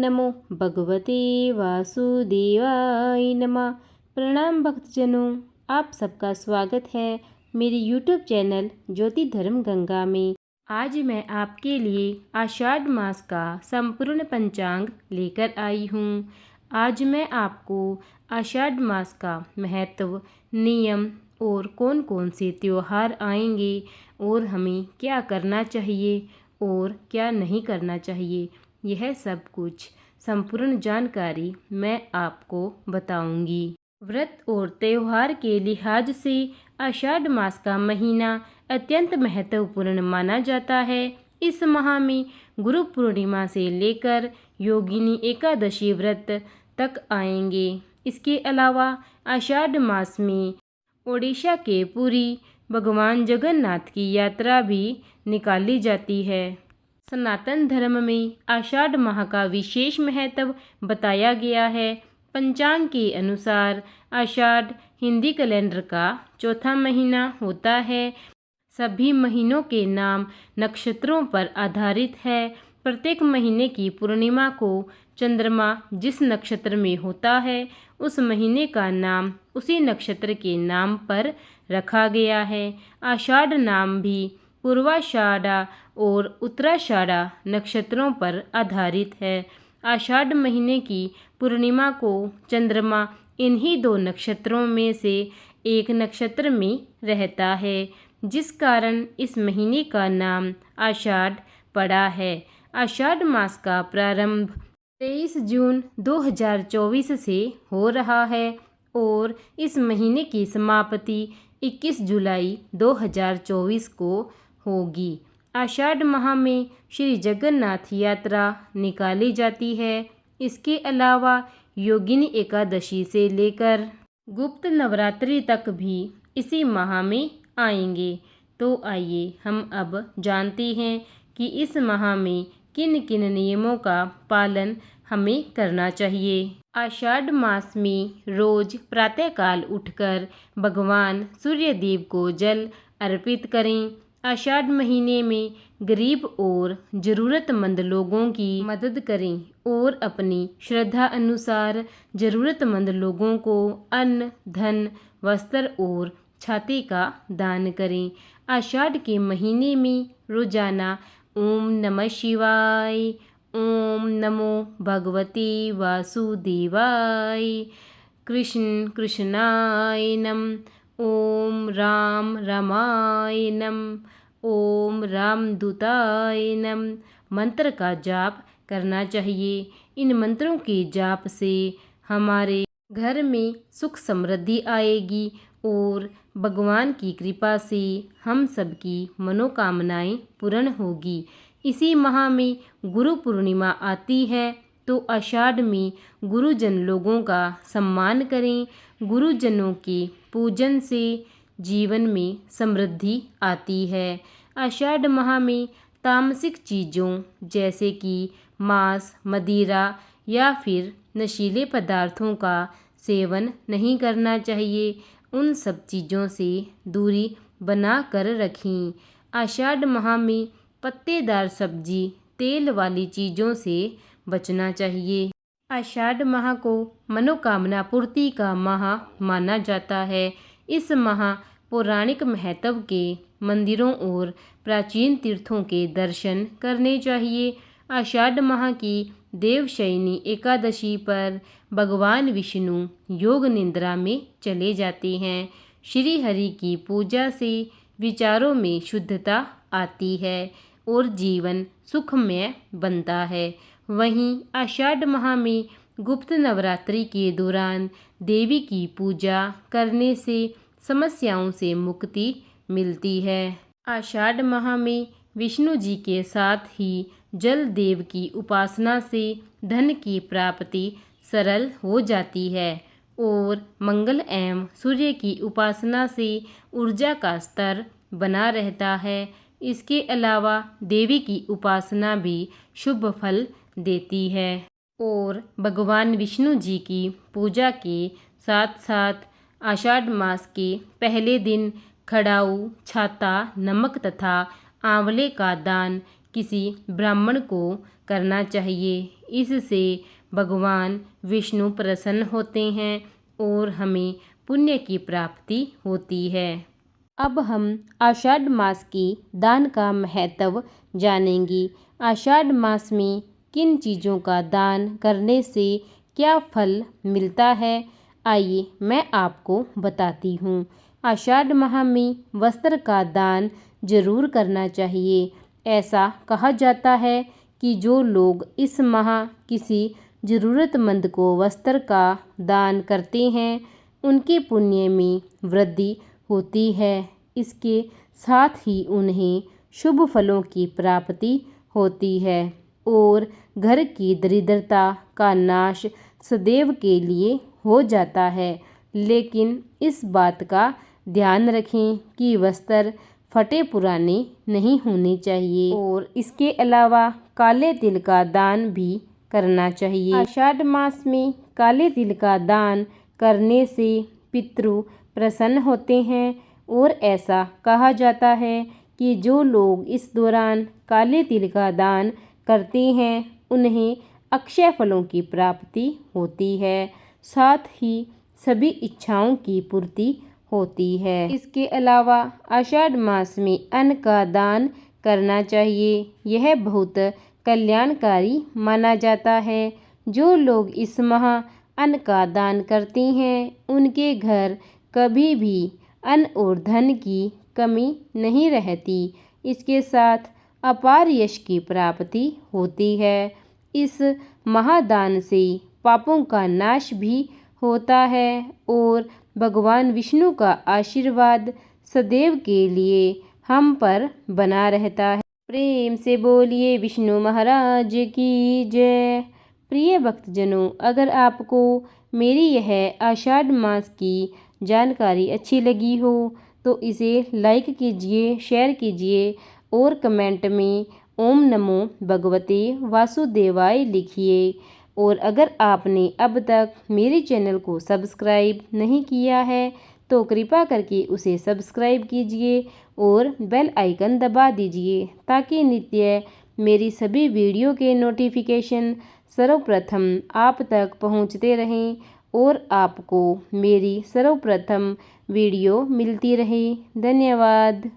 नमो भगवते वासुदेवाय नमः। प्रणाम भक्तजनों, आप सबका स्वागत है मेरे यूट्यूब चैनल ज्योति धर्म गंगा में। आज मैं आपके लिए आषाढ़ मास का संपूर्ण पंचांग लेकर आई हूँ। आज मैं आपको आषाढ़ मास का महत्व, नियम और कौन कौन से त्योहार आएंगे और हमें क्या करना चाहिए और क्या नहीं करना चाहिए, यह सब कुछ संपूर्ण जानकारी मैं आपको बताऊंगी। व्रत और त्यौहार के लिहाज से आषाढ़ मास का महीना अत्यंत महत्वपूर्ण माना जाता है। इस माह में गुरु पूर्णिमा से लेकर योगिनी एकादशी व्रत तक आएंगे। इसके अलावा आषाढ़ मास में ओडिशा के पुरी भगवान जगन्नाथ की यात्रा भी निकाली जाती है। सनातन धर्म में आषाढ़ माह का विशेष महत्व बताया गया है। पंचांग के अनुसार आषाढ़ हिंदी कैलेंडर का चौथा महीना होता है। सभी महीनों के नाम नक्षत्रों पर आधारित है। प्रत्येक महीने की पूर्णिमा को चंद्रमा जिस नक्षत्र में होता है उस महीने का नाम उसी नक्षत्र के नाम पर रखा गया है। आषाढ़ नाम भी पूर्वाषाढ़ा और उत्तराषाढ़ा नक्षत्रों पर आधारित है। आषाढ़ महीने की पूर्णिमा को चंद्रमा इन्हीं दो नक्षत्रों में से एक नक्षत्र में रहता है, जिस कारण इस महीने का नाम आषाढ़ पड़ा है। आषाढ़ मास का प्रारंभ 23 जून 2024 से हो रहा है और इस महीने की समाप्ति 21 जुलाई 2024 को होगी। आषाढ़ माह में श्री जगन्नाथ यात्रा निकाली जाती है। इसके अलावा योगिनी एकादशी से लेकर गुप्त नवरात्रि तक भी इसी माह में आएंगे। तो आइए हम अब जानते हैं कि इस माह में किन किन नियमों का पालन हमें करना चाहिए। आषाढ़ मास में रोज प्रातःकाल उठकर भगवान सूर्यदेव को जल अर्पित करें। आषाढ़ महीने में गरीब और ज़रूरतमंद लोगों की मदद करें और अपनी श्रद्धा अनुसार ज़रूरतमंद लोगों को अन्न, धन, वस्त्र और छाते का दान करें। आषाढ़ के महीने में रोजाना ओम नमः शिवाय, ओम नमो भगवते वासुदेवाय, कृष्ण कृष्णाय नमः, ओम राम रामाय नमः, ओम रामदूताय नमः मंत्र का जाप करना चाहिए। इन मंत्रों के जाप से हमारे घर में सुख समृद्धि आएगी और भगवान की कृपा से हम सबकी मनोकामनाएं पूर्ण होगी। इसी माह में गुरु पूर्णिमा आती है, तो आषाढ़ में गुरुजन लोगों का सम्मान करें। गुरुजनों के पूजन से जीवन में समृद्धि आती है। आषाढ़ माह में तामसिक चीज़ों जैसे कि मांस, मदिरा या फिर नशीले पदार्थों का सेवन नहीं करना चाहिए। उन सब चीज़ों से दूरी बना कर रखें। आषाढ़ माह में पत्तेदार सब्जी, तेल वाली चीज़ों से बचना चाहिए। आषाढ़ माह को मनोकामना पूर्ति का माह माना जाता है। इस माह पौराणिक महत्व के मंदिरों और प्राचीन तीर्थों के दर्शन करने चाहिए। आषाढ़ माह की देवशयनी एकादशी पर भगवान विष्णु योग निद्रा में चले जाते हैं। श्री हरि की पूजा से विचारों में शुद्धता आती है और जीवन सुखमय बनता है। वहीं आषाढ़ माह में गुप्त नवरात्रि के दौरान देवी की पूजा करने से समस्याओं से मुक्ति मिलती है। आषाढ़ माह में विष्णु जी के साथ ही जल देव की उपासना से धन की प्राप्ति सरल हो जाती है और मंगल एवं सूर्य की उपासना से ऊर्जा का स्तर बना रहता है। इसके अलावा देवी की उपासना भी शुभ फल देती है और भगवान विष्णु जी की पूजा के साथ साथ आषाढ़ मास के पहले दिन खड़ाऊ, छाता, नमक तथा आंवले का दान किसी ब्राह्मण को करना चाहिए। इससे भगवान विष्णु प्रसन्न होते हैं और हमें पुण्य की प्राप्ति होती है। अब हम आषाढ़ मास की दान का महत्व जानेंगे। आषाढ़ मास में किन चीज़ों का दान करने से क्या फल मिलता है, आइए मैं आपको बताती हूँ। आषाढ़ माह में वस्त्र का दान जरूर करना चाहिए। ऐसा कहा जाता है कि जो लोग इस माह किसी ज़रूरतमंद को वस्त्र का दान करते हैं उनके पुण्य में वृद्धि होती है। इसके साथ ही उन्हें शुभ फलों की प्राप्ति होती है और घर की दरिद्रता का नाश सदैव के लिए हो जाता है। लेकिन इस बात का ध्यान रखें कि वस्त्र फटे पुराने नहीं होने चाहिए और इसके अलावा काले तिल का दान भी करना चाहिए। आषाढ़ मास में काले तिल का दान करने से पितृ प्रसन्न होते हैं और ऐसा कहा जाता है कि जो लोग इस दौरान काले तिल का दान करते हैं उन्हें अक्षय फलों की प्राप्ति होती है, साथ ही सभी इच्छाओं की पूर्ति होती है। इसके अलावा आषाढ़ मास में अन्न का दान करना चाहिए। यह बहुत कल्याणकारी माना जाता है। जो लोग इस माह अन्न का दान करते हैं उनके घर कभी भी अन्न और धन की कमी नहीं रहती। इसके साथ अपार यश की प्राप्ति होती है। इस महादान से पापों का नाश भी होता है और भगवान विष्णु का आशीर्वाद सदैव के लिए हम पर बना रहता है। प्रेम से बोलिए विष्णु महाराज की जय। प्रिय भक्तजनों, अगर आपको मेरी यह आषाढ़ मास की जानकारी अच्छी लगी हो तो इसे लाइक कीजिए, शेयर कीजिए और कमेंट में ओम नमो भगवते वासुदेवाय लिखिए। और अगर आपने अब तक मेरे चैनल को सब्सक्राइब नहीं किया है तो कृपा करके उसे सब्सक्राइब कीजिए और बेल आइकन दबा दीजिए ताकि नित्य मेरी सभी वीडियो के नोटिफिकेशन सर्वप्रथम आप तक पहुंचते रहें और आपको मेरी सर्वप्रथम वीडियो मिलती रहे। धन्यवाद।